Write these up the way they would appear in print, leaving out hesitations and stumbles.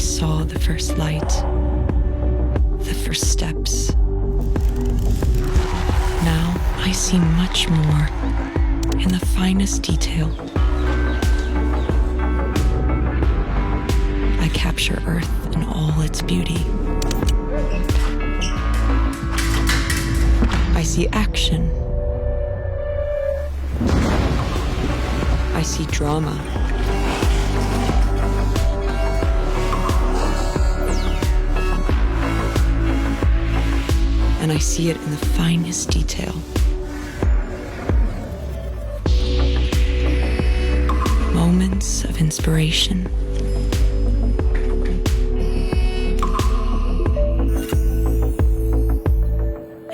saw the first light, the first steps. Now I see much more in the finest detail. I capture Earth in all its beauty. I see action. I see drama. And I see it in the finest detail. Moments of inspiration.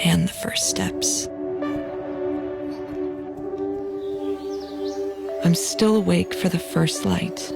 And the first steps. I'm still awake for the first light.